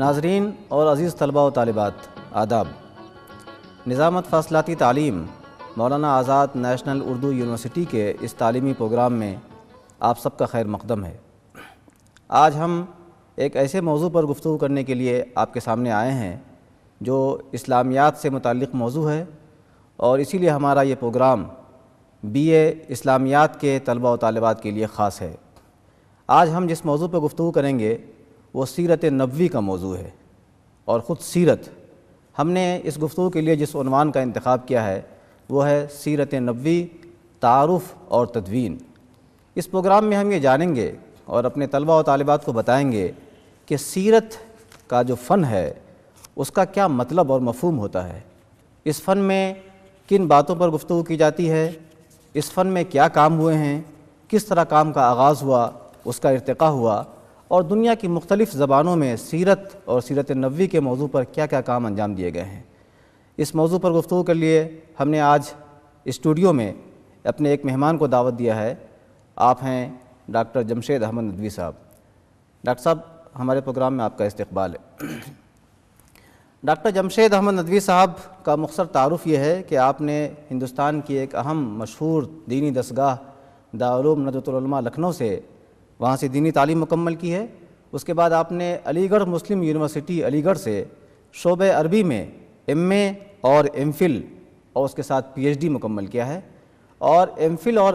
ناظرین اور عزیز طلباء و طالبات، آداب۔ نظامت فاصلاتی تعلیم مولانا آزاد نیشنل اردو یونیورسٹی کے اس تعلیمی پروگرام میں آپ سب کا خیر مقدم ہے۔ آج ہم ایک ایسے موضوع پر گفتگو کرنے کے لیے آپ کے سامنے آئے ہیں جو اسلامیات سے متعلق موضوع ہے، اور اسی لیے ہمارا یہ پروگرام BA اسلامیات کے طلباء و طالبات کے لیے خاص ہے۔ آج ہم جس موضوع پر گفتگو کریں گے وہ سیرت نبوی کا موضوع ہے، اور خود سیرت۔ ہم نے اس گفتگو کے لیے جس عنوان کا انتخاب کیا ہے وہ ہے سیرت نبوی، تعارف اور تدوین۔ اس پروگرام میں ہم یہ جانیں گے اور اپنے طلباء و طالبات کو بتائیں گے کہ سیرت کا جو فن ہے اس کا کیا مطلب اور مفہوم ہوتا ہے، اس فن میں کن باتوں پر گفتگو کی جاتی ہے، اس فن میں کیا کام ہوئے ہیں، کس طرح کام کا آغاز ہوا، اس کا ارتقاء ہوا، اور دنیا کی مختلف زبانوں میں سیرت اور سیرت نبوی کے موضوع پر کیا کیا کام انجام دیے گئے ہیں۔ اس موضوع پر گفتگو کے لیے ہم نے آج اسٹوڈیو میں اپنے ایک مہمان کو دعوت دیا ہے۔ آپ ہیں ڈاکٹر جمشید احمد ندوی صاحب۔ ڈاکٹر صاحب، ہمارے پروگرام میں آپ کا استقبال ہے۔ ڈاکٹر جمشید احمد ندوی صاحب کا مختصر تعارف یہ ہے کہ آپ نے ہندوستان کی ایک اہم مشہور دینی دستگاہ دارالعلوم ندوۃ العلماء لکھنؤ سے وہاں سے دینی تعلیم مکمل کی ہے۔ اس کے بعد آپ نے علی گڑھ مسلم یونیورسٹی علی گڑھ سے شعبہ عربی میں MA اور MPhil اور اس کے ساتھ PhD مکمل کیا ہے، اور MPhil اور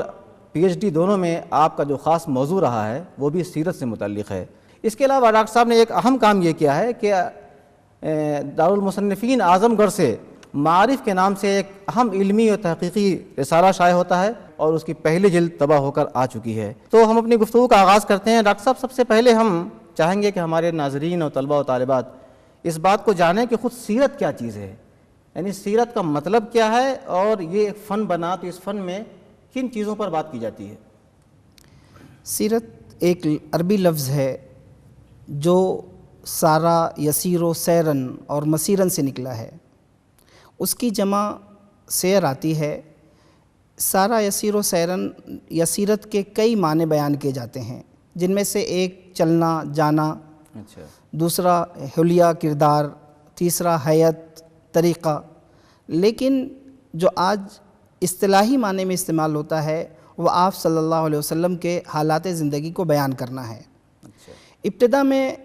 PhD دونوں میں آپ کا جو خاص موضوع رہا ہے وہ بھی سیرت سے متعلق ہے۔ اس کے علاوہ ڈاکٹر صاحب نے ایک اہم کام یہ کیا ہے کہ دارالمصنفین اعظم گڑھ سے معارف کے نام سے ایک اہم علمی اور تحقیقی رسالہ شائع ہوتا ہے، اور اس کی پہلی جلد طبع ہو کر آ چکی ہے۔ تو ہم اپنی گفتگو کا آغاز کرتے ہیں۔ ڈاکٹر صاحب، سب سے پہلے ہم چاہیں گے کہ ہمارے ناظرین اور طلباء و طالبات اس بات کو جانیں کہ خود سیرت کیا چیز ہے، یعنی سیرت کا مطلب کیا ہے، اور یہ ایک فن بنا تو اس فن میں کن چیزوں پر بات کی جاتی ہے۔ سیرت ایک عربی لفظ ہے جو سارا یسیر و سیرن اور مسیرن سے نکلا ہے۔ اس کی جمع سیر آتی ہے۔ سارا یسیر و سیرن یا سیرت کے کئی معنی بیان کیے جاتے ہیں، جن میں سے ایک چلنا جانا، دوسرا حلیہ کردار، تیسرا حیت طریقہ، لیکن جو آج اصطلاحی معنی میں استعمال ہوتا ہے وہ آپ صلی اللہ علیہ وسلم کے حالات زندگی کو بیان کرنا ہے۔ ابتدا میں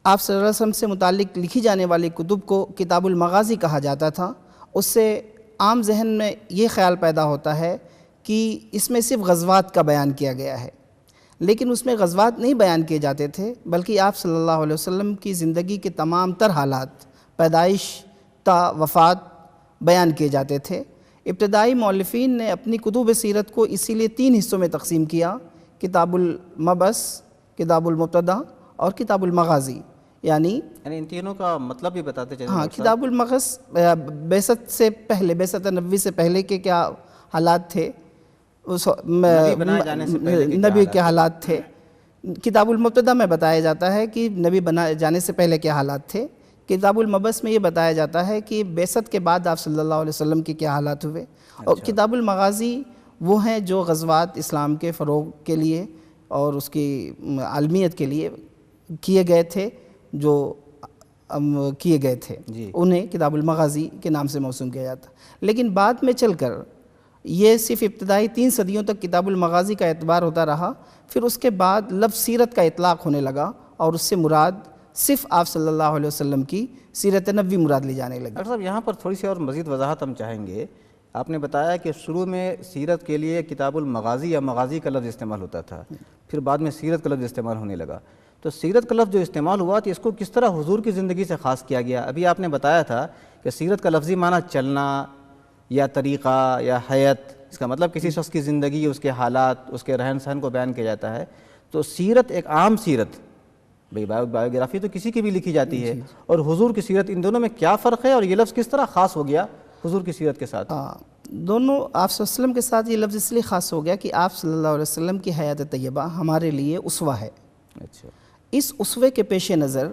آپ صلی اللہ علیہ وسلم سے متعلق لکھی جانے والی کتب کو کتاب المغازی کہا جاتا تھا۔ اس سے عام ذہن میں یہ خیال پیدا ہوتا ہے کہ اس میں صرف غزوات کا بیان کیا گیا ہے، لیکن اس میں غزوات نہیں بیان کیے جاتے تھے، بلکہ آپ صلی اللہ علیہ وسلم کی زندگی کے تمام تر حالات، پیدائش تا وفات بیان کیے جاتے تھے۔ ابتدائی مؤلفین نے اپنی کتب سیرت کو اسی لیے 3 حصوں میں تقسیم کیا: کتاب المبعث، کتاب المبتدأ اور کتاب المغازی۔ یعنی ان تینوں کا مطلب بھی بتاتے چلیں۔ ہاں، کتاب المبعث بعثت سے پہلے، بعثت نبوی سے پہلے کے کیا حالات تھے، نبی کے حالات تھے۔ کتاب المبتدأ میں بتایا جاتا ہے کہ نبی بنائے جانے سے پہلے کیا حالات تھے۔ کتاب المبعث میں یہ بتایا جاتا ہے کہ بعثت کے بعد آپ صلی اللہ علیہ وسلم کے کیا حالات ہوئے۔ اور کتاب المغازی وہ ہیں جو غزوات اسلام کے فروغ کے لیے اور اس کی عالمیت کے لیے کیے گئے تھے، جو کیے گئے تھے، انہیں کتاب المغازی کے نام سے موسوم کیا جاتا۔ لیکن بعد میں چل کر یہ صرف ابتدائی 3 صدیوں تک کتاب المغازی کا اعتبار ہوتا رہا، پھر اس کے بعد لفظ سیرت کا اطلاق ہونے لگا، اور اس سے مراد صرف آپ صلی اللہ علیہ وسلم کی سیرت نبوی مراد لی جانے لگی۔ ڈاکٹر صاحب، یہاں پر تھوڑی سی اور مزید وضاحت ہم چاہیں گے۔ آپ نے بتایا کہ شروع میں سیرت کے لیے کتاب المغازی یا مغازی کا لفظ استعمال ہوتا تھا، پھر بعد میں سیرت کا لفظ استعمال ہونے لگا۔ تو سیرت کا لفظ جو استعمال ہوا تو اس کو کس طرح حضور کی زندگی سے خاص کیا گیا؟ ابھی آپ نے بتایا تھا کہ سیرت کا لفظی معنی چلنا یا طریقہ یا حیت، اس کا مطلب کسی شخص کی زندگی، اس کے حالات، اس کے رہن سہن کو بیان کیا جاتا ہے۔ تو سیرت ایک عام سیرت، بایوگرافی تو کسی کی بھی لکھی جاتی ہے، اور حضور کی سیرت، ان دونوں میں کیا فرق ہے، اور یہ لفظ کس طرح خاص ہو گیا حضور کی سیرت کے ساتھ؟ دونوں آپ صلی اللہ علیہ وسلم کے ساتھ یہ لفظ اس لیے خاص ہو گیا کہ آپ صلی اللہ علیہ وسلم کی حیات طیبہ ہمارے لیے اسوہ ہے۔ اس اسوے کے پیش نظر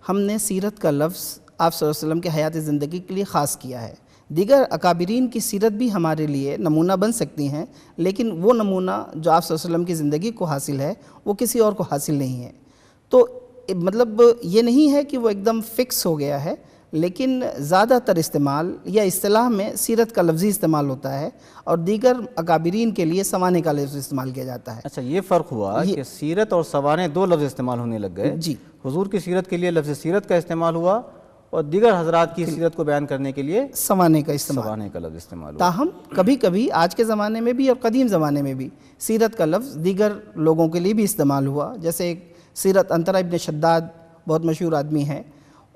ہم نے سیرت کا لفظ آپ صلی اللہ علیہ وسلم کے حیات زندگی کے لیے خاص کیا ہے۔ دیگر اکابرین کی سیرت بھی ہمارے لیے نمونہ بن سکتی ہیں، لیکن وہ نمونہ جو آپ صلی اللہ علیہ وسلم کی زندگی کو حاصل ہے وہ کسی اور کو حاصل نہیں ہے۔ تو مطلب یہ نہیں ہے کہ وہ ایک دم فکس ہو گیا ہے، لیکن زیادہ تر استعمال یا اصطلاح میں سیرت کا لفظی استعمال ہوتا ہے اور دیگر اکابرین کے لیے سوانح کا لفظ استعمال کیا جاتا ہے۔ اچھا، یہ فرق ہوا کہ سیرت اور سوانح دو لفظ استعمال ہونے لگ گئے۔ جی، حضور کی سیرت کے لیے لفظ سیرت کا استعمال ہوا اور دیگر حضرات کی سیرت کو بیان کرنے کے لیے سوانح کا استعمال۔ سوانح کا لفظ استعمال ہوا۔ تاہم کبھی کبھی آج کے زمانے میں بھی اور قدیم زمانے میں بھی سیرت کا لفظ دیگر لوگوں کے لیے بھی استعمال ہوا، جیسے ایک سیرت انطرہ ابن شداد بہت مشہور آدمی ہے،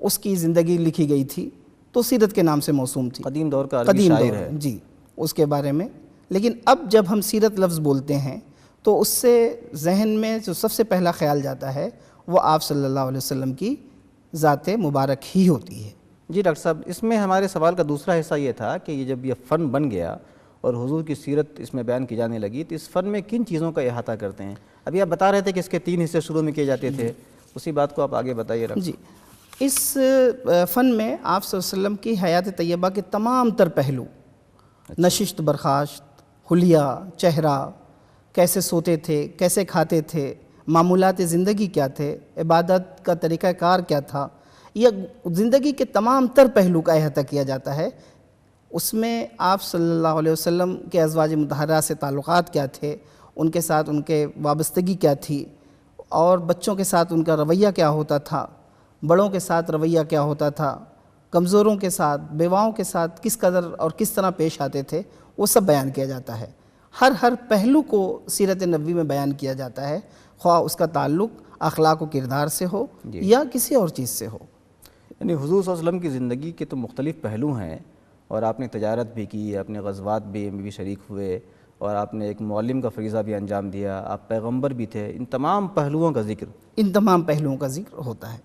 اس کی زندگی لکھی گئی تھی تو سیرت کے نام سے موسوم تھی، قدیم دور کا عربی قدیم شاعر دور ہے۔ جی، اس کے بارے میں۔ لیکن اب جب ہم سیرت لفظ بولتے ہیں تو اس سے ذہن میں جو سب سے پہلا خیال جاتا ہے وہ آپ صلی اللہ علیہ وسلم کی ذات مبارک ہی ہوتی ہے۔ جی ڈاکٹر صاحب، اس میں ہمارے سوال کا دوسرا حصہ یہ تھا کہ یہ جب یہ فن بن گیا اور حضور کی سیرت اس میں بیان کی جانے لگی تو اس فن میں کن چیزوں کا احاطہ کرتے ہیں؟ ابھی آپ بتا رہے تھے کہ اس کے 3 حصے شروع میں کیے جاتے تھے، اسی بات کو آپ آگے بتائیے۔ جی، اس فن میں آپ صلی اللہ علیہ وسلم کی حیات طیبہ کے تمام تر پہلو، نشست برخاست، حلیہ، چہرہ، کیسے سوتے تھے، کیسے کھاتے تھے، معمولات زندگی کیا تھے، عبادت کا طریقہ کار کیا تھا، یہ زندگی کے تمام تر پہلو کا احاطہ کیا جاتا ہے۔ اس میں آپ صلی اللہ علیہ وسلم کے ازواج مطہرات سے تعلقات کیا تھے، ان کے ساتھ ان کے وابستگی کیا تھی، اور بچوں کے ساتھ ان کا رویہ کیا ہوتا تھا، بڑوں کے ساتھ رویہ کیا ہوتا تھا، کمزوروں کے ساتھ، بیواؤں کے ساتھ کس قدر اور کس طرح پیش آتے تھے، وہ سب بیان کیا جاتا ہے۔ ہر پہلو کو سیرت نبوی میں بیان کیا جاتا ہے، خواہ اس کا تعلق اخلاق و کردار سے ہو یا کسی اور چیز سے ہو۔ یعنی حضور صلی اللہ علیہ وسلم کی زندگی کے تو مختلف پہلو ہیں، اور آپ نے تجارت بھی کی، اپنے غزوات بھی شریک ہوئے، اور آپ نے ایک معلم کا فریضہ بھی انجام دیا، آپ پیغمبر بھی تھے، ان تمام پہلوؤں کا ذکر ہوتا ہے۔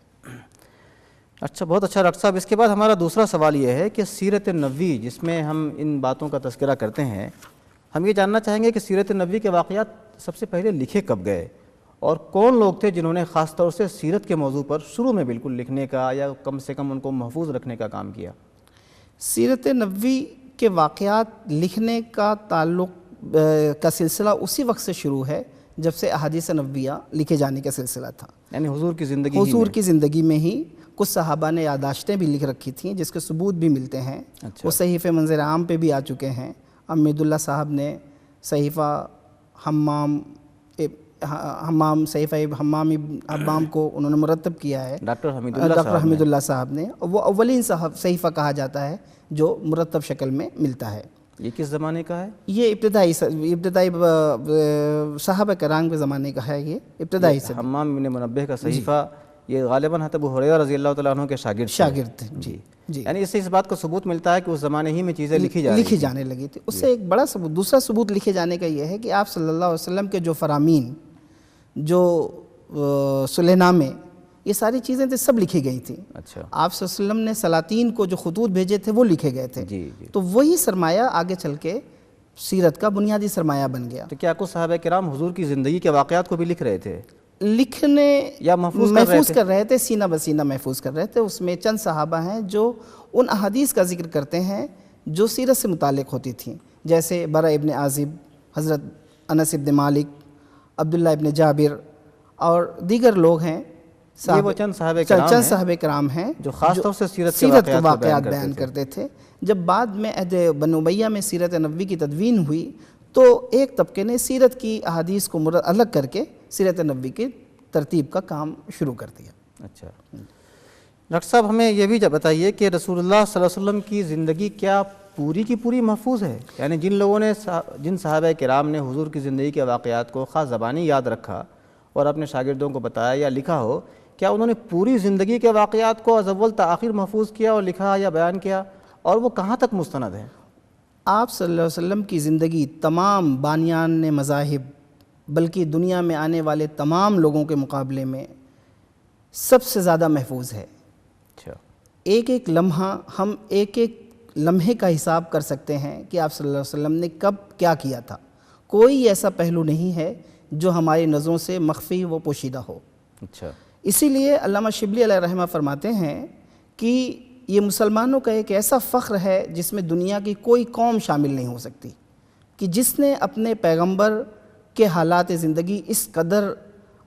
اچھا، بہت اچھا ڈاکٹر صاحب۔ اس کے بعد ہمارا دوسرا سوال یہ ہے کہ سیرت نبوی جس میں ہم ان باتوں کا تذکرہ کرتے ہیں، ہم یہ جاننا چاہیں گے کہ سیرت نبوی کے واقعات سب سے پہلے لکھے کب گئے، اور کون لوگ تھے جنہوں نے خاص طور سے سیرت کے موضوع پر شروع میں بالکل لکھنے کا یا کم سے کم ان کو محفوظ رکھنے کا کام کیا؟ سیرت نبوی کے واقعات لکھنے کا تعلق کا سلسلہ اسی وقت سے شروع ہے جب سے احادیث نبویہ لکھے جانے کا سلسلہ تھا، یعنی حضور کی زندگی کی زندگی میں ہی کچھ صحابہ نے یادداشتیں بھی لکھ رکھی تھیں جس کے ثبوت بھی ملتے ہیں۔ وہ صحیفے منظر عام پہ بھی آ چکے ہیں۔ امید اللہ صاحب نے صحیفہ صحیفہ حمام کو انہوں نے مرتب کیا ہے، ڈاکٹر حمید اللہ صاحب نے۔ وہ اولین صحیفہ کہا جاتا ہے جو مرتب شکل میں ملتا ہے۔ یہ کس زمانے کا ہے؟ یہ ابتدائی صحابہ کرام کے زمانے کا ہے۔ یہ ابتدائی حمام بن منبہ کا صحیفہ یہ غالباً حضرت ابو ہریرہ رضی اللہ تعالیٰ عنہ کے شاگرد تھے۔ جی، یعنی اس سے اس بات کا ثبوت ملتا ہے کہ اس زمانے ہی میں چیزیں لکھی جانے لگی تھی۔ اس سے ایک بڑا ثبوت، دوسرا ثبوت لکھے جانے کا یہ ہے کہ آپ صلی اللہ علیہ وسلم کے جو فرامین، جو صلح نامے، یہ ساری چیزیں تھے، سب لکھی گئی تھیں۔ اچھا، آپ صلی اللہ علیہ وسلم نے سلاطین کو جو خطوط بھیجے تھے وہ لکھے گئے تھے۔ تو وہی سرمایہ آگے چل کے سیرت کا بنیادی سرمایہ بن گیا۔ تو کیا کچھ صحابہ کرام حضور کی زندگی کے واقعات کو بھی لکھ رہے تھے؟ لکھنے یا محفوظ کر رہے تھے، سینہ بسینہ محفوظ کر رہے تھے۔ اس میں چند صحابہ ہیں جو ان احادیث کا ذکر کرتے ہیں جو سیرت سے متعلق ہوتی تھیں، جیسے برا ابن عازب، حضرت انس ابن مالک، عبداللہ ابن جابر اور دیگر لوگ ہیں۔ یہ وہ چند صحابہ کرام ہیں جو خاص طور سے سیرت کے واقعات بیان کرتے تھے۔ جب بعد میں عہد بنو امیہ میں سیرت نبوی کی تدوین ہوئی تو ایک طبقے نے سیرت کی احادیث کو الگ کر کے سیرت نبوی کی ترتیب کا کام شروع کر دیا۔ اچھا ڈاکٹر صاحب، ہمیں یہ بھی بتائیے کہ رسول اللہ صلی اللہ علیہ وسلم کی زندگی کیا پوری کی پوری محفوظ ہے؟ یعنی جن صحابہ کرام نے حضور کی زندگی کے واقعات کو خاص زبانی یاد رکھا اور اپنے شاگردوں کو بتایا یا لکھا ہو، کیا انہوں نے پوری زندگی کے واقعات کو از اول تا آخر محفوظ کیا اور لکھا یا بیان کیا، اور وہ کہاں تک مستند ہیں؟ آپ صلی اللہ علیہ وسلم کی زندگی تمام بانیان مذاہب بلکہ دنیا میں آنے والے تمام لوگوں کے مقابلے میں سب سے زیادہ محفوظ ہے۔ ایک ایک لمحہ، ہم ایک ایک لمحے کا حساب کر سکتے ہیں کہ آپ صلی اللہ علیہ وسلم نے کب کیا کیا تھا۔ کوئی ایسا پہلو نہیں ہے جو ہماری نظروں سے مخفی و پوشیدہ ہو۔ اچھا، اسی لیے علامہ شبلی علیہ رحمہ فرماتے ہیں کہ یہ مسلمانوں کا ایک ایسا فخر ہے جس میں دنیا کی کوئی قوم شامل نہیں ہو سکتی، کہ جس نے اپنے پیغمبر کے حالات زندگی اس قدر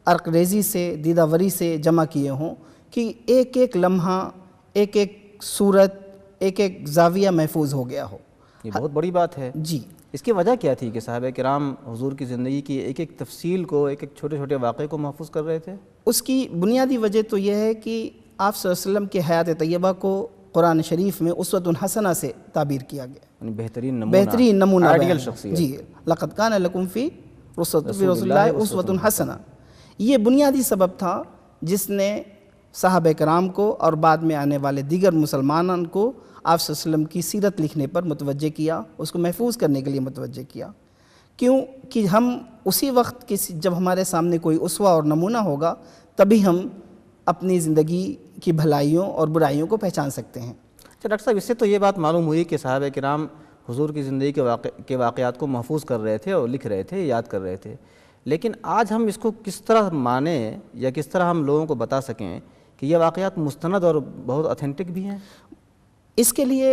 عرق ریزی سے، دیدہ وری سے جمع کیے ہوں کہ ایک ایک لمحہ، ایک ایک صورت، ایک ایک زاویہ محفوظ ہو گیا ہو۔ یہ بہت بڑی بات ہے۔ جی، اس کی وجہ کیا تھی کہ صحابہ کرام حضور کی زندگی کی ایک ایک تفصیل کو، ایک ایک چھوٹے چھوٹے واقعے کو محفوظ کر رہے تھے؟ اس کی بنیادی وجہ تو یہ ہے کہ آپ صلی اللہ علیہ وسلم کے حیات طیبہ کو قرآن شریف میں اسوۃ حسنہ سے تعبیر کیا گیا، یعنی بہترین نمونہ آئیڈیل بیان ہے۔ شخصیت۔ جی، لقد کان لکم فی رسول اللہ اسوۃ حسنہ، یہ بنیادی سبب تھا جس نے صحابہ کرام کو اور بعد میں آنے والے دیگر مسلمانوں کو آپ صلی اللہ علیہ وسلم کی سیرت لکھنے پر متوجہ کیا، اس کو محفوظ کرنے کے لیے متوجہ کیا۔ کیوں کہ ہم اسی وقت جب ہمارے سامنے کوئی اسوہ اور نمونہ ہوگا تبھی ہم اپنی زندگی کی بھلائیوں اور برائیوں کو پہچان سکتے ہیں۔ اچھا ڈاکٹر صاحب، اس سے تو یہ بات معلوم ہوئی کہ صحابہ کرام حضور کی زندگی کے واقعات کو محفوظ کر رہے تھے اور لکھ رہے تھے، یاد کر رہے تھے، لیکن آج ہم اس کو کس طرح مانیں یا کس طرح ہم لوگوں کو بتا سکیں کہ یہ واقعات مستند اور بہت اتھینٹک بھی ہیں؟ اس کے لیے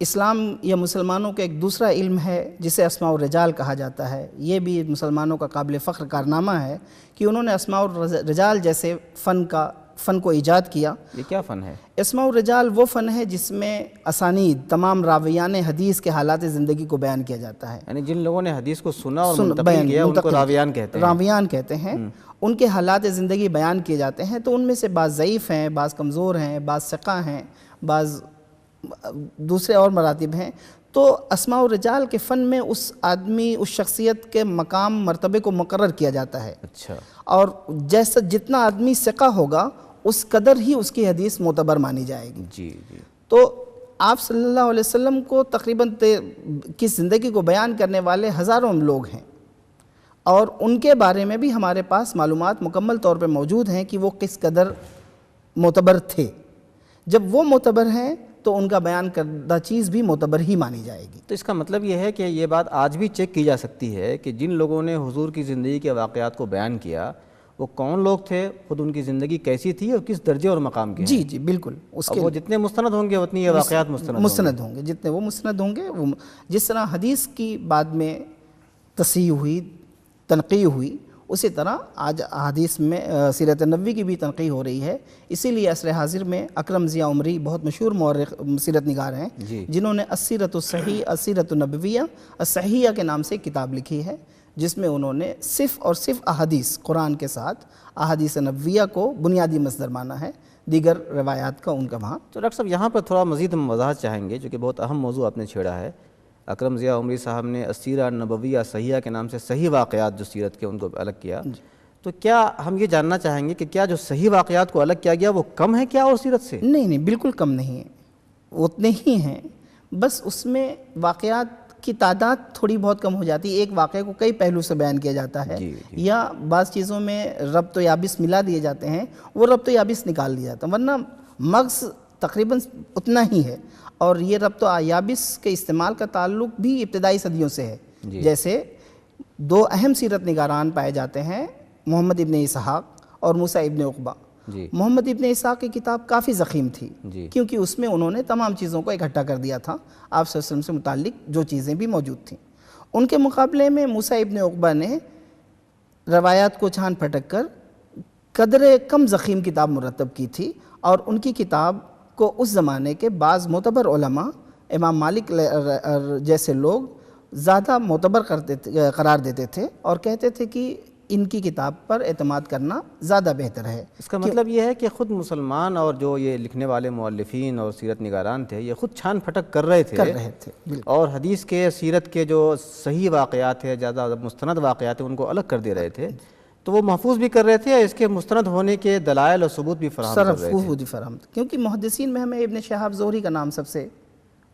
اسلام یا مسلمانوں کا ایک دوسرا علم ہے جسے اسماء الرجال کہا جاتا ہے۔ یہ بھی مسلمانوں کا قابل فخر کارنامہ ہے کہ انہوں نے اسماء الرجال جیسے فن کو ایجاد کیا۔ یہ کیا فن ہے؟ اسماء الرجال وہ فن ہے جس میں اسانید، تمام راویان حدیث کے حالات زندگی کو بیان کیا جاتا ہے، یعنی جن لوگوں نے حدیث کو سنا اور منتقل کیا ان کو راویان کہتے ہیں۔ راویان کہتے ہیں۔ ان کے حالات زندگی بیان کیے جاتے ہیں، تو ان میں سے بعض ضعیف ہیں، بعض کمزور ہیں، بعض ثقہ ہیں، بعض دوسرے اور مراتب ہیں۔ تو اسماء الرجال کے فن میں اس آدمی، اس شخصیت کے مقام مرتبے کو مقرر کیا جاتا ہے۔ اچھا۔ اور جیسا جتنا آدمی ثقہ ہوگا اس قدر ہی اس کی حدیث معتبر مانی جائے گی۔ جی جی۔ تو آپ صلی اللہ علیہ وسلم کو تقریباً کی زندگی کو بیان کرنے والے ہزاروں لوگ ہیں، اور ان کے بارے میں بھی ہمارے پاس معلومات مکمل طور پہ موجود ہیں کہ وہ کس قدر معتبر تھے۔ جب وہ معتبر ہیں تو ان کا بیان کردہ چیز بھی معتبر ہی مانی جائے گی۔ تو اس کا مطلب یہ ہے کہ یہ بات آج بھی چیک کی جا سکتی ہے کہ جن لوگوں نے حضور کی زندگی کے واقعات کو بیان کیا وہ کون لوگ تھے، خود ان کی زندگی کیسی تھی اور کس درجے اور مقام کے ہیں۔ جی جی بالکل۔ اس کے وہ جتنے مستند ہوں گے اتنی یہ واقعات مستند ہوں گے، جتنے وہ مستند ہوں گے۔ وہ جس طرح حدیث کی بعد میں تصحیح ہوئی، تنقیح ہوئی، اسی طرح آج حدیث میں سیرت نبوی کی بھی تنقیح ہو رہی ہے۔ اسی لیے عصر حاضر میں اکرم ضیاء عمری بہت مشہور مورخ سیرت نگار ہیں، جنہوں نے السیرۃ الصحیح، السیرۃ النبویہ الصحیحہ کے نام سے کتاب لکھی ہے، جس میں انہوں نے صرف اور صرف احادیث قرآن کے ساتھ احادیث نبویہ کو بنیادی مصدر مانا ہے، دیگر روایات کا ان کا وہاں۔ تو ڈاکٹر صاحب یہاں پر تھوڑا مزید ہم وضاحت چاہیں گے، جو کہ بہت اہم موضوع آپ نے چھیڑا ہے۔ اکرم ضیاء عمری صاحب نے السیرہ النبویہ صحیحہ کے نام سے صحیح واقعات جو سیرت کے ان کو الگ کیا، تو کیا ہم یہ جاننا چاہیں گے کہ کیا جو صحیح واقعات کو الگ کیا گیا وہ کم ہے کیا اور سیرت سے؟ نہیں، بالکل کم نہیں ہے، اتنے ہی ہیں، بس اس میں واقعات کی تعداد تھوڑی بہت کم ہو جاتی ہے۔ ایک واقعے کو کئی پہلو سے بیان کیا جاتا ہے، یا بعض چیزوں میں ربط و یابس ملا دیے جاتے ہیں، وہ ربط و یابس نکال دیا جاتا ہے، ورنہ مغز تقریباً اتنا ہی ہے۔ اور یہ ربط و یابس کے استعمال کا تعلق بھی ابتدائی صدیوں سے ہے۔ جیسے دو اہم سیرت نگاران پائے جاتے ہیں، محمد ابن اسحاق اور موسیٰ ابن عقبہ۔ محمد ابن اسحاق کی کتاب کافی ضخیم تھی، کیونکہ اس میں انہوں نے تمام چیزوں کو اکٹھا کر دیا تھا، آپ صلی اللہ علیہ وسلم سے متعلق جو چیزیں بھی موجود تھیں۔ ان کے مقابلے میں موسیٰ ابن عقبہ نے روایات کو چھان پھٹک کر قدر کم ضخیم کتاب مرتب کی تھی، اور ان کی کتاب کو اس زمانے کے بعض معتبر علماء، امام مالک جیسے لوگ زیادہ معتبر قرار دیتے تھے اور کہتے تھے کہ ان کی کتاب پر اعتماد کرنا زیادہ بہتر ہے۔ اس کا مطلب یہ ہے کہ خود مسلمان اور جو یہ لکھنے والے مؤلفین اور سیرت نگاران تھے یہ خود چھان پھٹک کر رہے تھے اور حدیث کے، سیرت کے جو صحیح واقعات ہیں، زیادہ مستند واقعات ہیں، ان کو الگ کر دے رہے تھے، تو وہ محفوظ بھی کر رہے تھے، اس کے مستند ہونے کے دلائل اور ثبوت بھی فراہم کر رہے تھے۔ کیونکہ محدثین میں ہمیں ابن شہاب زہری کا نام سب سے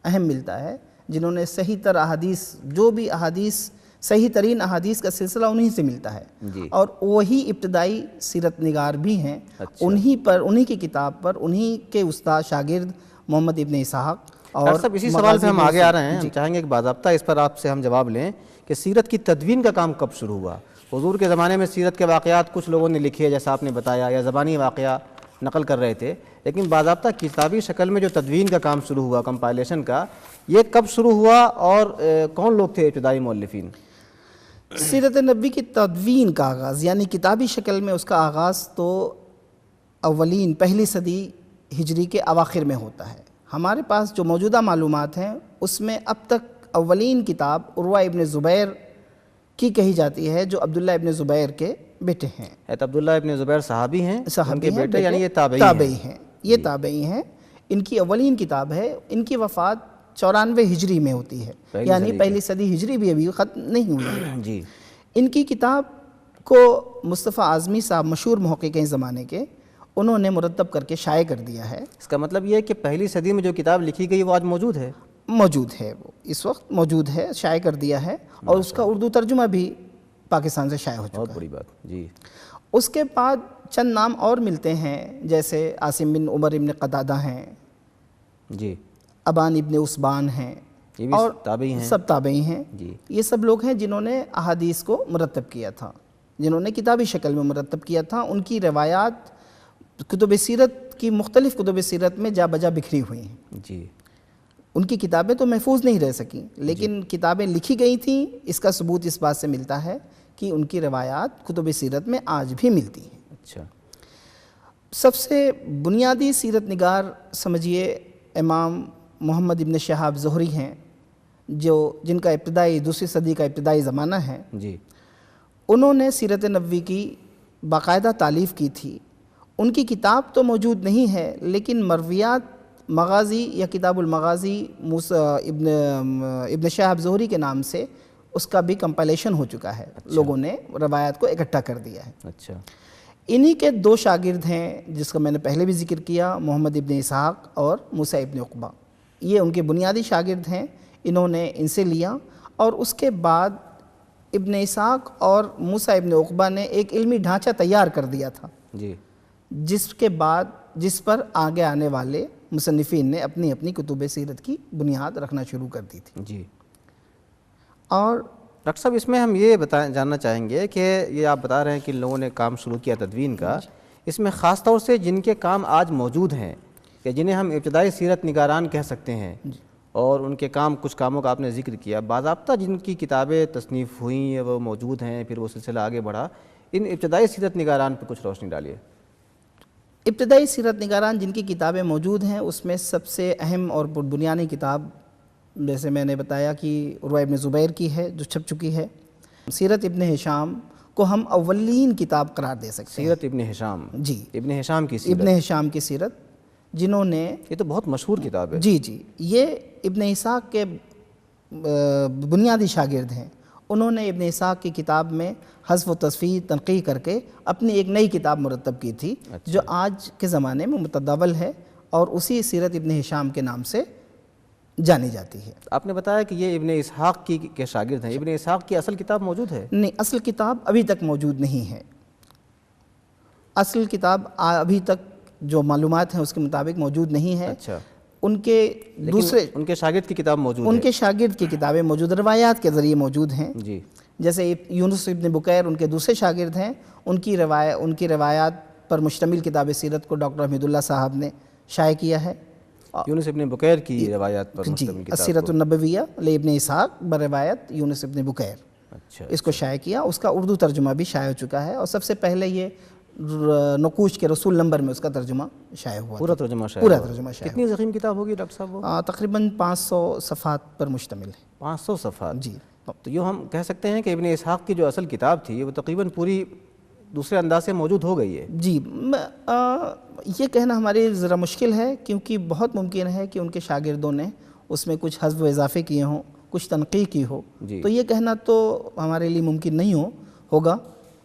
اہم ملتا ہے، جنہوں نے صحیح تر احادیث، جو بھی احادیث صحیح ترین احادیث کا سلسلہ انہی سے ملتا ہے، اور وہی ابتدائی سیرت نگار بھی ہیں۔ انہی کی کتاب پر انہی کے استاد شاگرد محمد ابن اسحاق اور سب اسی سوال پہ ہم آگے آ رہے ہیں۔ ہم چاہیں گے ایک باضابطہ اس پر آپ سے ہم جواب لیں کہ سیرت کی تدوین کا کام کب شروع ہوا؟ حضور کے زمانے میں سیرت کے واقعات کچھ لوگوں نے لکھے جیسا آپ نے بتایا، یا زبانی واقعہ نقل کر رہے تھے، لیکن باضابطہ کتابی شکل میں جو تدوین کا کام شروع ہوا، کمپائلیشن کا، یہ کب شروع ہوا اور کون لوگ تھے ابتدائی مؤلفین؟ سیرت نبوی کی تدوین کا آغاز یعنی کتابی شکل میں اس کا آغاز تو اولین پہلی صدی ہجری کے اواخر میں ہوتا ہے۔ ہمارے پاس جو موجودہ معلومات ہیں اس میں اب تک اولین کتاب عروہ ابن زبیر کی کہی جاتی ہے، جو عبداللہ ابن زبیر کے بیٹے ہیں۔ عبداللہ ابن زبیر صحابی ہیں، ان کے بیٹے یعنی یہ تابعی ہیں، یہ تابعی ہیں۔ ان کی اولین کتاب ہے، ان کی وفات 94 ہجری میں ہوتی ہے، یعنی پہلی صدی ہجری بھی ابھی ختم نہیں ہوئی ہے۔ جی، ان کی کتاب کو مصطفیٰ اعظمی صاحب مشہور محقق ہیں زمانے کے، انہوں نے مرتب کر کے شائع کر دیا ہے۔ اس کا مطلب یہ ہے کہ پہلی صدی میں جو کتاب لکھی گئی وہ آج موجود ہے؟ موجود ہے، وہ اس وقت موجود ہے، شائع کر دیا ہے، اور اس کا اردو ترجمہ بھی پاکستان سے شائع ہو چکا ہے۔ بہت بڑی بات۔ جی، اس کے بعد چند نام اور ملتے ہیں، جیسے عاصم بن عمر ابن قتادہ ہیں، جی، ابان ابن عثبان ہیں، اور سب تابعی ہیں۔ یہ سب لوگ ہیں جنہوں نے احادیث کو مرتب کیا تھا، جنہوں نے کتابی شکل میں مرتب کیا تھا۔ ان کی روایات کتب سیرت کی مختلف کتب سیرت میں جا بجا بکھری ہوئی ہیں۔ جی، ان کی کتابیں تو محفوظ نہیں رہ سکیں، لیکن کتابیں لکھی گئی تھیں۔ اس کا ثبوت اس بات سے ملتا ہے کہ ان کی روایات کتب سیرت میں آج بھی ملتی ہیں۔ اچھا، سب سے بنیادی سیرت نگار سمجھیے امام محمد ابن شہاب زہری ہیں، جن کا ابتدائی دوسری صدی کا ابتدائی زمانہ ہے۔ جی، انہوں نے سیرت نبوی کی باقاعدہ تالیف کی تھی۔ ان کی کتاب تو موجود نہیں ہے، لیکن مرویات مغازی یا کتاب المغازی ابن شہاب زہری کے نام سے اس کا بھی کمپائلیشن ہو چکا ہے۔ لوگوں نے روایات کو اکٹھا کر دیا ہے۔ اچھا، انہی کے دو شاگرد ہیں جس کا میں نے پہلے بھی ذکر کیا، محمد ابن اسحاق اور موسیٰ ابن عقبہ۔ یہ ان کے بنیادی شاگرد ہیں، انہوں نے ان سے لیا، اور اس کے بعد ابن اسحاق اور موسیٰ ابن عقبہ نے ایک علمی ڈھانچہ تیار کر دیا تھا، جی، جس پر آگے آنے والے مصنفین نے اپنی اپنی کتب سیرت کی بنیاد رکھنا شروع کر دی تھی۔ جی، اور ڈاکٹر صاحب اس میں ہم یہ جاننا چاہیں گے کہ یہ آپ بتا رہے ہیں کہ ان لوگوں نے کام شروع کیا تدوین کا، اس میں خاص طور سے جن کے کام آج موجود ہیں کہ جنہیں ہم ابتدائی سیرت نگاران کہہ سکتے ہیں، اور ان کے کام کچھ کاموں کا آپ نے ذکر کیا، باضابطہ جن کی کتابیں تصنیف ہوئیں وہ موجود ہیں، پھر وہ سلسلہ آگے بڑھا، ان ابتدائی سیرت نگاران پہ کچھ روشنی ڈالیے۔ ابتدائی سیرت نگاران جن کی کتابیں موجود ہیں اس میں سب سے اہم اور بنیادی کتاب جیسے میں نے بتایا کہ عروہ ابن زبیر کی ہے، جو چھپ چکی ہے۔ سیرت ابن ہشام کو ہم اولین کتاب قرار دے سکتے ہیں۔ سیرت ابن ہشام، جی، ابن ہشام کی سیرت، ابن ہشام کی سیرت، جنہوں نے، یہ تو بہت مشہور کتاب ہے۔ جی جی، یہ ابن اسحاق کے بنیادی شاگرد ہیں۔ انہوں نے ابن اسحاق کی کتاب میں حذف و تصفیہ تنقیح کر کے اپنی ایک نئی کتاب مرتب کی تھی، جو آج کے زمانے میں متداول ہے اور اسی سیرت ابن ہشام کے نام سے جانی جاتی ہے۔ آپ نے بتایا کہ یہ ابن اسحاق کے شاگرد ہیں، ابن اسحاق کی اصل کتاب موجود ہے؟ نہیں، اصل کتاب ابھی تک موجود نہیں ہے۔ اصل کتاب ابھی تک جو معلومات ہیں اس کے مطابق موجود نہیں ہے۔ اچھا، ان کے دوسرے، ان کے شاگرد کی کتاب موجود ہے؟ ان کے شاگرد کی کتابیں موجود، روایات کے ذریعے موجود ہیں۔ جی، جیسے یونس ابن بکیر ان کے دوسرے شاگرد ہیں، ان کی روایات پر مشتمل کتاب سیرت کو ڈاکٹر حمید اللہ صاحب نے شائع کیا ہے۔ یونس ابن بکیر کی روایات پر مشتمل کتاب، السیرۃ النبویہ لابن اسحاق بروایت یونس ابن بکیر، اچھا، اس کو شائع کیا۔ اس کا اردو ترجمہ بھی شائع ہو چکا ہے، اور سب سے پہلے یہ نقوش کے رسول نمبر میں اس کا ترجمہ شائع ہوا، پورا ترجمہ شائع، پورا ترجمہ شائع۔ کتنی ضخیم کتاب ہوگی ڈاکٹر صاحب وہ؟ تقریباً 500 صفحات پر مشتمل ہے۔ 500 صفحات؟ جی، تو یہ ہم کہہ سکتے ہیں کہ ابن اسحاق کی جو اصل کتاب تھی وہ تقریباً پوری دوسرے انداز سے موجود ہو گئی ہے۔ جی، یہ کہنا ہمارے ذرا مشکل ہے، کیونکہ بہت ممکن ہے کہ ان کے شاگردوں نے اس میں کچھ حذف و اضافے کیے ہوں، کچھ تنقیح کی ہو، تو یہ کہنا تو ہمارے لیے ممکن نہیں ہوگا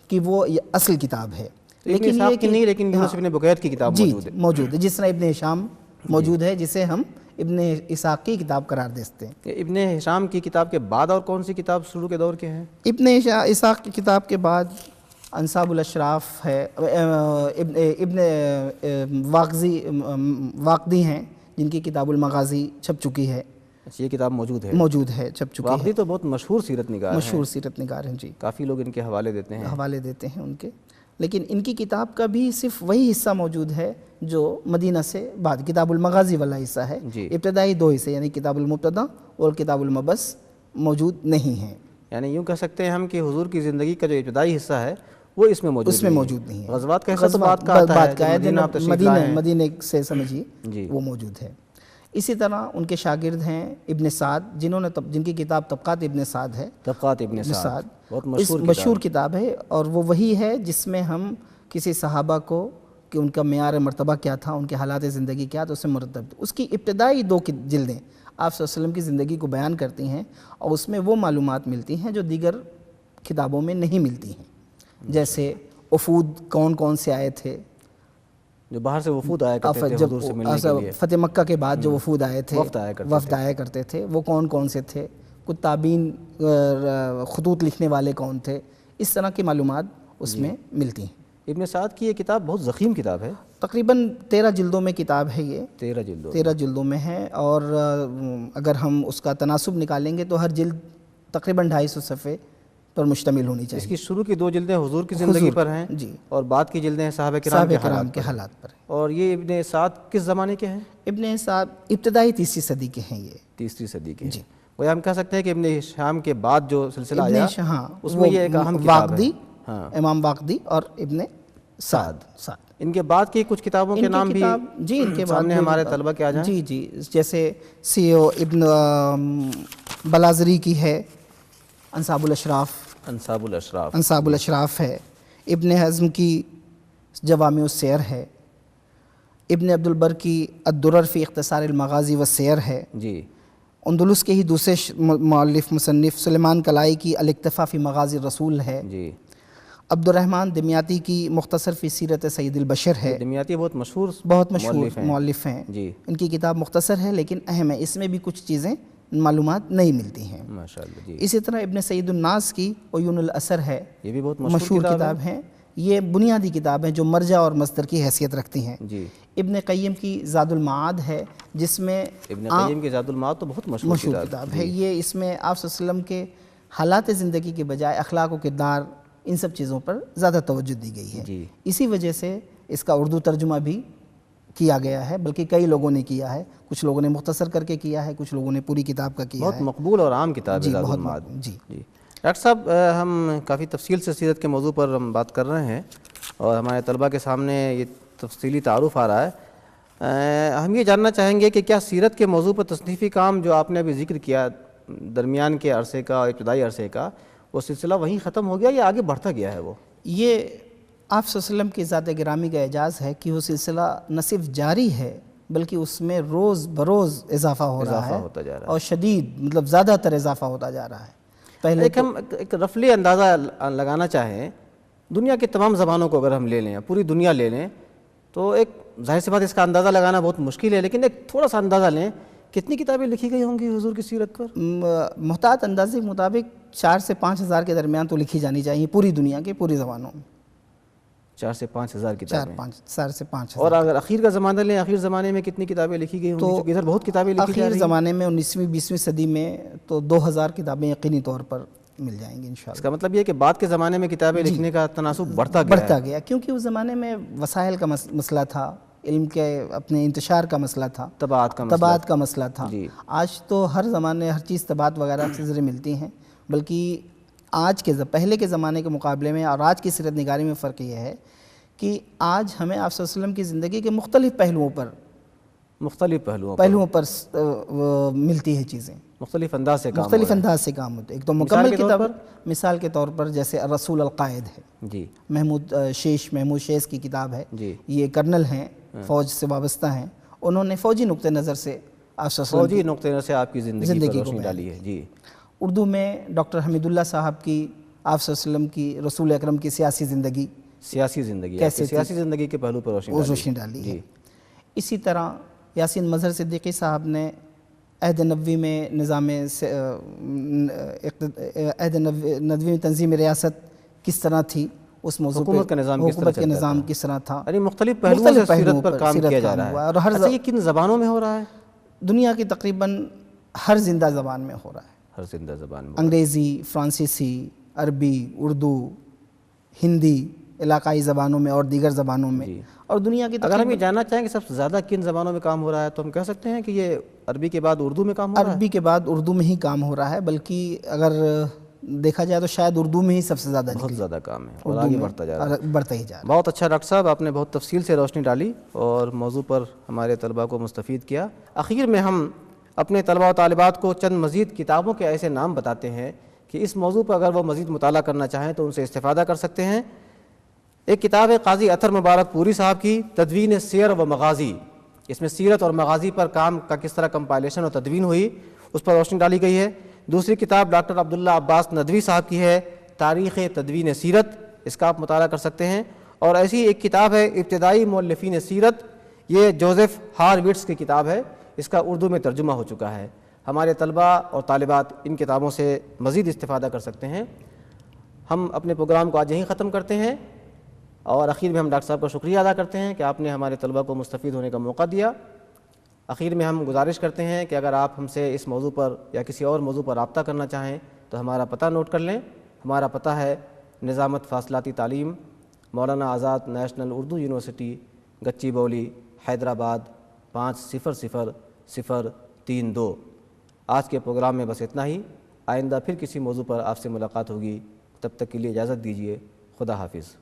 کہ وہ اصل کتاب ہے۔ لیکن یہ کہ نہیں، لیکن یونس ابن بکیر کی کتاب موجود ہے، موجود ہے، جس طرح ابن ہشام موجود ہے، جسے ہم ابن اسحاق کی کتاب قرار دیتے ہیں۔ ابن ہشام کی کتاب کے بعد اور کون سی کتاب شروع کے دور کے ہیں؟ ابن اسحاق کی کتاب کے بعد انصاب الاشراف ہے، ابن واقدی ہیں جن کی کتاب المغازی چھپ چکی ہے۔ اچھا، یہ کتاب موجود ہے، چھپ چکی ہے۔ واقدی تو بہت مشہور سیرت نگار ہیں، مشہور سیرت نگار ہیں، جی، کافی لوگ ان کے حوالے دیتے ہیں ان کے، لیکن ان کی کتاب کا بھی صرف وہی حصہ موجود ہے جو مدینہ سے بعد کتاب المغازی والا حصہ ہے۔ ابتدائی 2 حصے یعنی کتاب المبتدا اور کتاب المبس موجود نہیں ہیں۔ یعنی یوں کہہ سکتے ہیں ہم کہ حضور کی زندگی کا جو ابتدائی حصہ ہے وہ اس میں موجود نہیں ہے۔ غزوات کا حصہ تو بعد کا آتا ہے، مدینہ سے سمجھیے جی وہ موجود ہے۔ اسی طرح ان کے شاگرد ہیں ابن سعد، جن کی کتاب طبقات ابن سعد ہے۔ طبقات ابن سعد بہت مشہور کتاب ہے، اور وہ وہی ہے جس میں ہم کسی صحابہ کو کہ ان کا معیار مرتبہ کیا تھا، ان کے حالات زندگی کیا تھا، اس سے مرتب اس کی ابتدائی 2 جلدیں آپ صلی اللہ علیہ وسلم کی زندگی کو بیان کرتی ہیں، اور اس میں وہ معلومات ملتی ہیں جو دیگر کتابوں میں نہیں ملتی ہیں، جیسے وفود کون کون سے آئے تھے، جو باہر سے وفود آیا کرتے تھے حضور سے ملنے کے لیے، فتح مکہ کے بعد جو وفود آئے تھے، وفد آیا کرتے تھے، وہ کون کون سے تھے، کتابین خطوط لکھنے والے کون تھے، اس طرح کی معلومات اس میں ملتی ہیں۔ ابن سعد کی یہ کتاب بہت ضخیم کتاب ہے، تقریباً 13 جلدوں میں کتاب ہے یہ، 13 جلدوں میں ہے، اور اگر ہم اس کا تناسب نکالیں گے تو ہر جلد تقریباً 250 صفحے پر مشتمل ہونی چاہیے۔ اس کی شروع کی 2 جلدیں حضور کی زندگی پر ہیں، جی، اور بعد کی جلدیں صحابہ کرام کے حالات پر ہیں۔ اور یہ ابن سعد کس زمانے کے ہیں؟ ابن سعد ابتدائی 3ری صدی کے ہیں، یہ 3ری صدی کے جی۔ وہ ہم کہہ سکتے ہیں کہ ابن شام کے بعد جو سلسلہ آیا اس وہ میں یہ ایک اہم کتاب ہے، امام واقدی اور ابن سعد۔ ان کے بعد کی کچھ کتابوں کے نام بھی جی ان کے سامنے ہمارے طلبہ کے آ جائیں۔ جی جیسے ابن بلازری کی ہے انصاب الاشراف ہے، ابن حزم کی جوامع السیر ہے، ابن عبد البر کی الدرر فی اختصار المغازی والسیر ہے، جی اندلس کے ہی دوسرے مؤلف مصنف سلیمان کلائی کی الاکتفاء فی مغازی الرسول ہے، جی عبد الرحمن دمیاطی کی مختصر فی سیرت سید البشر ہے۔ دمیاطی بہت مشہور مؤلف ہیں، جی ان کی کتاب مختصر ہے لیکن اہم ہے، اس میں بھی کچھ چیزیں معلومات نہیں ملتی ہیں، ماشاءاللہ جی۔ اسی طرح ابن سعید الناس کی عیون الاثر ہے، یہ بھی بہت مشہور کتاب ہے، یہ بنیادی کتاب ہے جو مرجع اور مصدر کی حیثیت رکھتی ہیں۔ جی ابن قیم کی زاد المعاد ہے، جس میں ابن قیم کی زاد المعاد تو بہت مشہور کتاب ہے، یہ اس میں آپ صلی اللہ علیہ وسلم کے حالات زندگی کے بجائے اخلاق و کردار ان سب چیزوں پر زیادہ توجہ دی گئی ہے، جی اسی وجہ سے اس کا اردو ترجمہ بھی کیا گیا ہے، بلکہ کئی لوگوں نے کیا ہے، کچھ لوگوں نے مختصر کر کے کیا ہے، کچھ لوگوں نے پوری کتاب کا کیا ہے۔ بہت مقبول اور عام کتاب ہے زاد المعاد۔ جی ڈاکٹر صاحب، ہم کافی تفصیل سے سیرت کے موضوع پر ہم بات کر رہے ہیں اور ہمارے طلبہ کے سامنے یہ تفصیلی تعارف آ رہا ہے، ہم یہ جاننا چاہیں گے کہ کیا سیرت کے موضوع پر تصنیفی کام جو آپ نے ابھی ذکر کیا درمیان کے عرصے کا اور ابتدائی عرصے کا، وہ سلسلہ وہیں ختم ہو گیا یا آگے بڑھتا گیا ہے؟ وہ یہ آپ صلی اللہ علیہ وسلم کی ذات گرامی کا اعجاز ہے کہ وہ سلسلہ نہ صرف جاری ہے بلکہ اس میں روز بروز اضافہ ہو رہا ہے، ہوتا جا رہا ہے، اور شدید مطلب زیادہ تر اضافہ ہوتا جا رہا ہے۔ پہلے ہم ایک رفلی اندازہ لگانا چاہیں، دنیا کے تمام زبانوں کو اگر ہم لے لیں، پوری دنیا لے لیں، تو ایک ظاہر سی بات اس کا اندازہ لگانا بہت مشکل ہے، لیکن ایک تھوڑا سا اندازہ لیں، کتنی کتابیں لکھی گئی ہوں گی حضور کی سیرت پر؟ محتاط اندازے کے مطابق 4 سے 5 ہزار کے درمیان تو لکھی جانی چاہیے پوری دنیا کے پوری زبانوں میں۔ 4 سے 5 ہزار کتابیں، 4 سے 5 ہزار۔ اور اگر اخیر کا زمانہ لیں، اخیر زمانے میں کتنی کتابیں لکھی گئی ہوں گی؟ تو ادھر بہت کتابیں لکھی جا رہی ہیں۔ اخیر زمانے میں 19ویں 20ویں صدی میں تو 2000 کتابیں یقینی طور پر مل جائیں گی انشاءاللہ۔ اس کا مطلب یہ کہ بعد کے زمانے میں کتابیں لکھنے کا تناسب بڑھتا گیا، کیونکہ اس زمانے میں وسائل کا مسئلہ تھا، علم کے اپنے انتشار کا مسئلہ تھا، طباعت کا مسئلہ تھا۔ آج تو ہر زمانے ہر چیز طباعت وغیرہ سے ذریعے ملتی ہیں، بلکہ آج کے پہلے کے زمانے کے مقابلے میں اور آج کی سیرت نگاری میں فرق یہ ہے کہ آج ہمیں آپ صلی اللہ علیہ وسلم کی زندگی کے مختلف پہلوؤں پر ملتی ہے چیزیں، مختلف انداز سے کام ہوتے ہیں۔ ایک تو مکمل کتاب، مثال کے طور پر جیسے الرسول القائد ہے، جی محمود شیش کی کتاب ہے، جی یہ کرنل ہیں، فوج سے وابستہ ہیں، انہوں نے فوجی نقطہ نظر سے آپ کی زندگی پر روشنی ڈالی ہے۔ جی اردو میں ڈاکٹر حمید اللہ صاحب کی آپ صلی اللہ علیہ وسلم کی رسول اکرم کی سیاسی زندگی کے پہلو پر روشنی ڈالی ہے۔ اسی طرح یاسین مظہر صدیقی صاحب نے عہد نبوی میں عہد نبوی میں تنظیم ریاست کس طرح تھی، اس موضوع پر حکومت کا نظام کس طرح تھا، یعنی مختلف پہلوؤں سے سیرت پر کام کیا جا رہا ہے۔ اور ہر یہ کن زبانوں میں ہو رہا ہے؟ دنیا کی تقریباً ہر زندہ زبان میں ہو رہا ہے، ہر زندہ زبان میں، انگریزی، فرانسیسی، عربی، اردو، ہندی، علاقائی زبانوں میں اور دیگر زبانوں میں، اور دنیا کی اگر ہم یہ جاننا چاہیں کہ سب سے زیادہ کن زبانوں میں کام ہو رہا ہے تو ہم کہہ سکتے ہیں کہ یہ عربی کے بعد اردو میں کام ہو رہا ہے۔ عربی کے بعد اردو میں ہی کام ہو رہا ہے، بلکہ اگر دیکھا جائے تو شاید اردو میں ہی سب سے زیادہ بہت نکلی، زیادہ کام ہے اور اردو آگے میں بڑھتا جا رہا ہے۔ بڑھتا ہی جا رہا ہے۔ بہت اچھا ڈاکٹر صاحب، آپ نے بہت تفصیل سے روشنی ڈالی اور موضوع پر ہمارے طلباء کو مستفید کیا۔ اخیر میں ہم اپنے طلباء و طالبات کو چند مزید کتابوں کے ایسے نام بتاتے ہیں کہ اس موضوع پر اگر وہ مزید مطالعہ کرنا چاہیں تو ان سے استفادہ کر سکتے ہیں۔ ایک کتاب ہے قاضی اطہر مبارک پوری صاحب کی، تدوین سیر و مغازی، اس میں سیرت اور مغازی پر کام کا کس طرح کمپائلیشن اور تدوین ہوئی اس پر روشنی ڈالی گئی ہے۔ دوسری کتاب ڈاکٹر عبداللہ عباس ندوی صاحب کی ہے، تاریخ تدوین سیرت، اس کا آپ مطالعہ کر سکتے ہیں۔ اور ایسی ایک کتاب ہے ابتدائی مؤلفین سیرت، یہ جوزف ہاروٹس کی کتاب ہے، اس کا اردو میں ترجمہ ہو چکا ہے۔ ہمارے طلباء اور طالبات ان کتابوں سے مزید استفادہ کر سکتے ہیں۔ ہم اپنے پروگرام کو آج یہیں ختم کرتے ہیں اور اخیر میں ہم ڈاکٹر صاحب کا شکریہ ادا کرتے ہیں کہ آپ نے ہمارے طلباء کو مستفید ہونے کا موقع دیا۔ اخیر میں ہم گزارش کرتے ہیں کہ اگر آپ ہم سے اس موضوع پر یا کسی اور موضوع پر رابطہ کرنا چاہیں تو ہمارا پتہ نوٹ کر لیں۔ ہمارا پتہ ہے نظامت فاصلاتی تعلیم، مولانا آزاد نیشنل اردو یونیورسٹی، گچی بولی، حیدرآباد 500032۔ آج کے پروگرام میں بس اتنا ہی، آئندہ پھر کسی موضوع پر آپ سے ملاقات ہوگی، تب تک کے لیے اجازت دیجیے، خدا حافظ۔